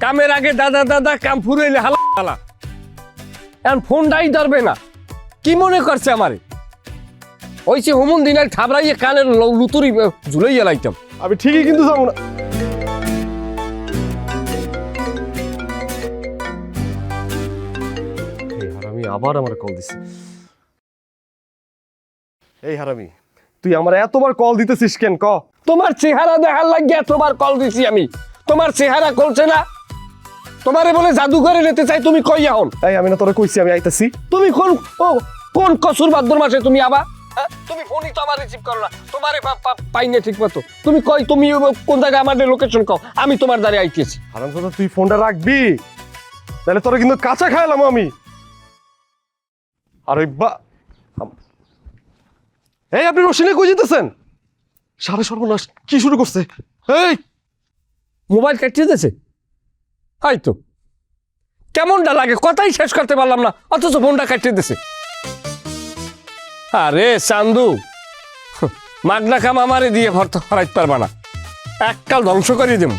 কামের আগে দাদা দাদা কাম ফুরাইলে হালা হালা এখন ফোনটাই ধরবে না কি মনে করছে আমারে ওই সে হুমুন দিনের থাবড়াইয়ে কানের লুতুরি ঝুলাইয়া লাইতাম আমি ঠিকই কিন্তু যাবো না। এই হারামি আবার আমার কল দিছে। এই হারামি তুই আমার এতবার কল দিতেছিস কেন ক? তোমার চেহারা দেখার লাগিয়া তোমার কল দিছি আমি তোমার চেহারা করছে না তোমারে বলে জাদুঘরে নিতে চাই তুমি কই এখন এই আমি না তোরা কইছি আমি আইতাছি। তুমি কোন কসুর ভাদ্র মাসে তুমি আবার তুমি ফোনই তো আমার রিসিভ করো না তোমারে পাই না ঠিক মতো তুমি কই তুমি কোন জায়গায় আমাদের লোকেশন কও আমি তোমার দ্বারে আইতেছি হারামজাদা তুই ফোনটা রাখবি তাহলে তোরা কিন্তু কাঁচা খাইলাম আমি। আর ওই এই আপনি রশিনে কই যেতেছেন? সারে সর্বনাশ কি শুরু করছে? এই মোবাইল কাটিয়ে দিয়েছে হাই তো কেমনটা লাগে কথাই শেষ করতে পারলাম না অথচ ফোনটা কাটিয়ে দিয়েছে। আরে চান্দু মাগনা কাম আমারে দিয়ে ভর্তা ফরাইতে পারবা না এককাল ধ্বংস করে দেব।